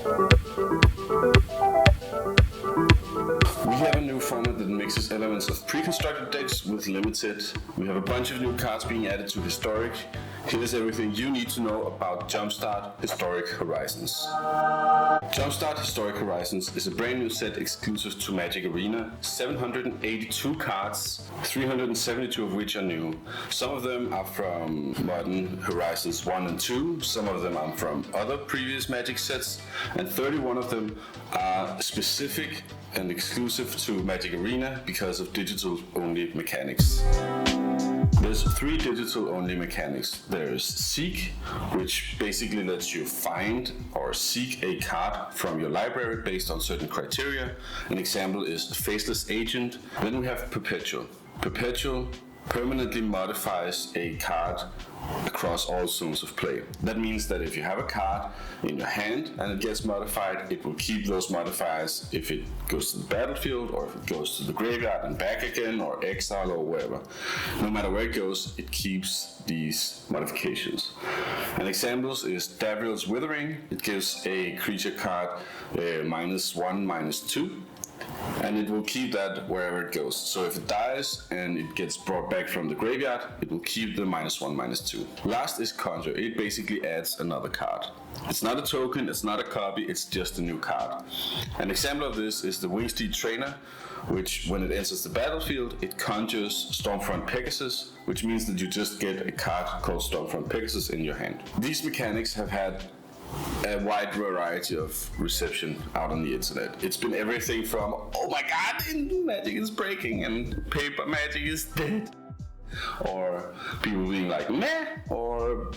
We have a new format that mixes elements of pre-constructed decks with limited. We have a bunch of new cards being added to Historic. Here's everything you need to know about Jumpstart Historic Horizons. Jumpstart Historic Horizons is a brand new set exclusive to Magic Arena. 782 cards, 372 of which are new. Some of them are from Modern Horizons 1 and 2, some of them are from other previous Magic sets, and 31 of them are specific and exclusive to Magic Arena because of digital-only mechanics. There's 3 digital-only mechanics. There's Seek, which basically lets you find or seek a card from your library based on certain criteria. An example is Faceless Agent. Then we have Perpetual. Perpetual permanently modifies a card across all zones of play. That means that if you have a card in your hand and it gets modified, it will keep those modifiers if it goes to the battlefield or if it goes to the graveyard and back again or exile or wherever. No matter where it goes, it keeps these modifications. An example is Davriel's Withering. It gives a creature card -1, -2. And it will keep that wherever it goes. So if it dies and it gets brought back from the graveyard, it will keep the -1, -2. Last is Conjure. It basically adds another card. It's not a token, it's not a copy, it's just a new card. An example of this is the Wingsteed Trainer, which when it enters the battlefield, it conjures Stormfront Pegasus, which means that you just get a card called Stormfront Pegasus in your hand. These mechanics have had a wide variety of reception out on the internet. It's been everything from, oh my god, Magic is breaking and paper Magic is dead, or people being like meh, or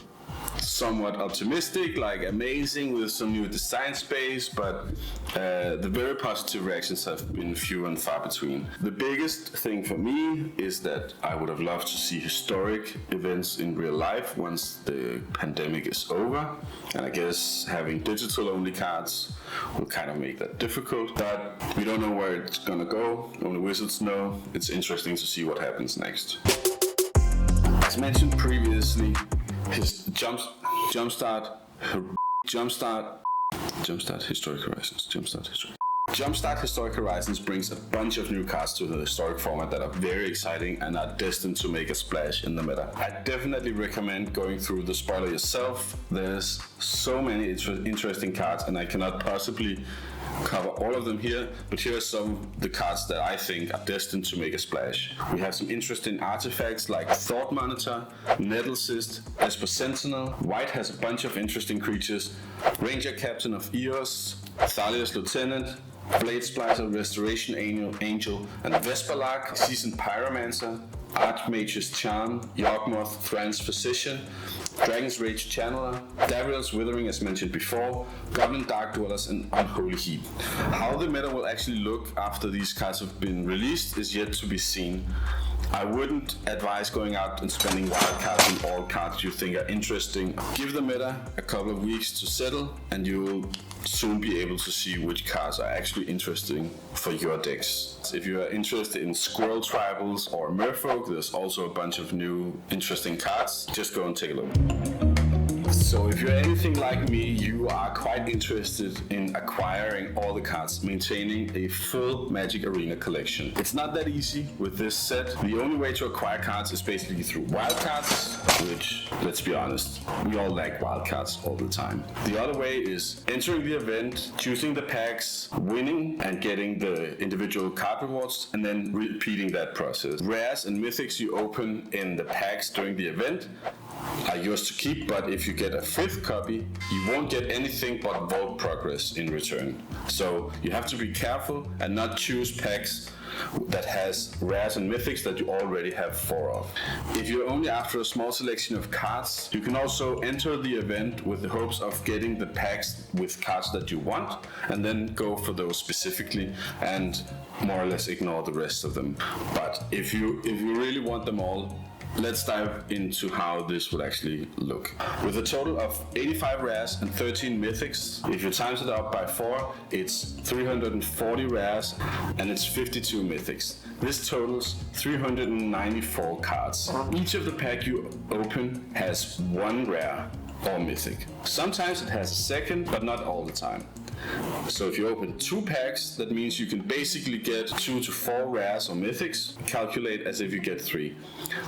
somewhat optimistic, like amazing with some new design space, but the very positive reactions have been few and far between. The biggest thing for me is that I would have loved to see historic events in real life once the pandemic is over, and I guess having digital only cards will kind of make that difficult, but we don't know where it's gonna go, only wizards know. It's interesting to see what happens next. As mentioned previously, his Jumpstart Historic Horizons. Jumpstart Historic Horizons brings a bunch of new cards to the historic format that are very exciting and are destined to make a splash in the meta. I definitely recommend going through the spoiler yourself. There's so many interesting cards and I cannot possibly cover all of them here, but here are some of the cards that I think are destined to make a splash. We have some interesting artifacts like Thought Monitor, Nettle Cyst, Esper Sentinel. White has a bunch of interesting creatures: Ranger Captain of Eos, Thalia's Lieutenant, Blade Splicer, Restoration Angel, and Vesperlark, Seasoned Pyromancer, Archmage's Charm, Yawgmoth, Thran's Physician, Dragon's Rage Channeler, Davriel's Withering as mentioned before, Goblin Dark Dwellers, and Unholy Heap. How the meta will actually look after these cards have been released is yet to be seen. I wouldn't advise going out and spending wild cards on all cards you think are interesting. Give the meta a couple of weeks to settle and you'll soon be able to see which cards are actually interesting for your decks. If you are interested in Squirrel Tribals or Merfolk, there's also a bunch of new interesting cards. Just go and take a look. So if you're anything like me, you are quite interested in acquiring all the cards, maintaining a full Magic Arena collection. It's not that easy with this set. The only way to acquire cards is basically through wildcards, which, let's be honest, we all like wildcards all the time. The other way is entering the event, choosing the packs, winning and getting the individual card rewards, and then repeating that process. Rares and mythics you open in the packs during the event are yours to keep, but if you get a 5th copy, you won't get anything but Vault Progress in return. So you have to be careful and not choose packs that has rares and mythics that you already have 4 of. If you're only after a small selection of cards, you can also enter the event with the hopes of getting the packs with cards that you want, and then go for those specifically and more or less ignore the rest of them. But if you really want them all, let's dive into how this would actually look. With a total of 85 rares and 13 mythics, if you times it up by 4, it's 340 rares and it's 52 mythics. This totals 394 cards. Each of the pack you open has 1 rare, or mythic. Sometimes it has a second, but not all the time. So if you open 2 packs, that means you can basically get 2 to 4 rares or mythics. Calculate as if you get 3.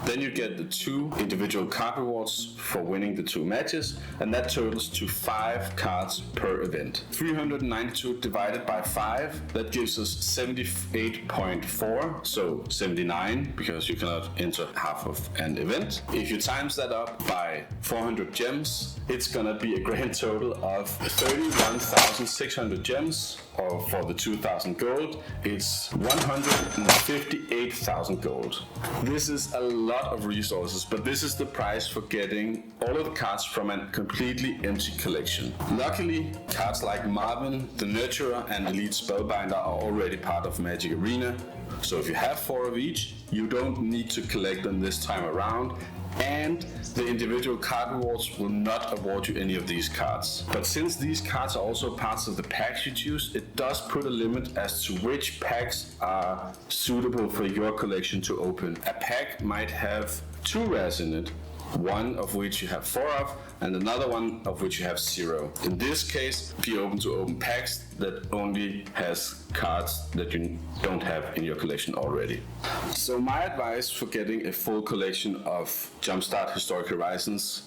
Then you get the 2 individual card rewards for winning the 2 matches, and that totals to 5 cards per event. 392 divided by 5, that gives us 78.4, so 79, because you cannot enter half of an event. If you times that up by 400 gems, it's gonna be a grand total of 31,600 gems, or for the 2,000 gold, it's 158,000 gold. This is a lot of resources, but this is the price for getting all of the cards from a completely empty collection. Luckily, cards like Marvin, the Nurturer, and Elite Spellbinder are already part of Magic Arena, so if you have 4 of each, you don't need to collect them this time around, and the individual card rewards will not award you any of these cards. But since these cards are also parts of the packs you choose, it does put a limit as to which packs are suitable for your collection to open. A pack might have 2 rares in it, one of which you have 4 of, and another one of which you have 0. In this case, be open to open packs that only has cards that you don't have in your collection already. So my advice for getting a full collection of Jumpstart Historic Horizons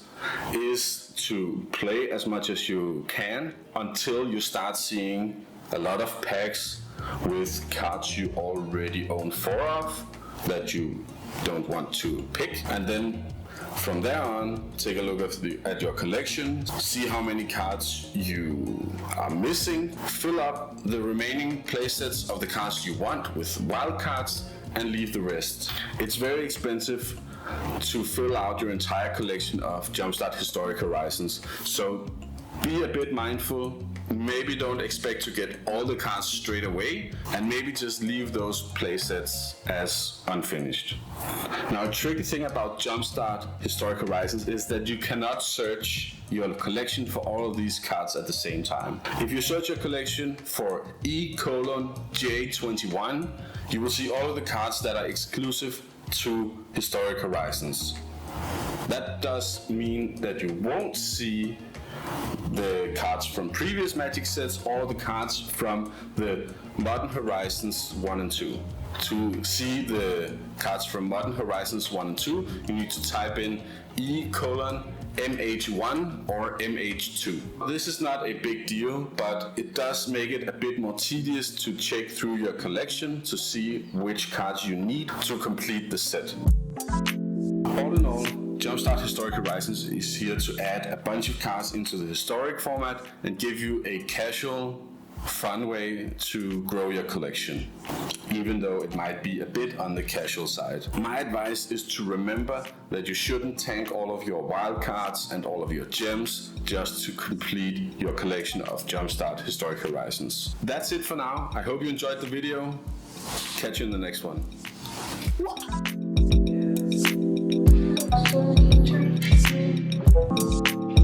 is to play as much as you can until you start seeing a lot of packs with cards you already own 4 of that you don't want to pick, and then from there on, take a look at your collection, see how many cards you are missing, fill up the remaining playsets of the cards you want with wild cards, and leave the rest. It's very expensive to fill out your entire collection of Jumpstart Historic Horizons, so be a bit mindful. Maybe don't expect to get all the cards straight away, and maybe just leave those playsets as unfinished. Now, a tricky thing about Jumpstart Historic Horizons is that you cannot search your collection for all of these cards at the same time. If you search your collection for E:J21, you will see all of the cards that are exclusive to Historic Horizons. That does mean that you won't see the cards from previous Magic sets or the cards from the Modern Horizons 1 and 2. To see the cards from Modern Horizons 1 and 2, you need to type in E:MH1 or MH2. This is not a big deal, but it does make it a bit more tedious to check through your collection to see which cards you need to complete the set. All in all, Jumpstart Historic Horizons is here to add a bunch of cards into the historic format and give you a casual, fun way to grow your collection, even though it might be a bit on the casual side. My advice is to remember that you shouldn't tank all of your wild cards and all of your gems just to complete your collection of Jumpstart Historic Horizons. That's it for now. I hope you enjoyed the video. Catch you in the next one.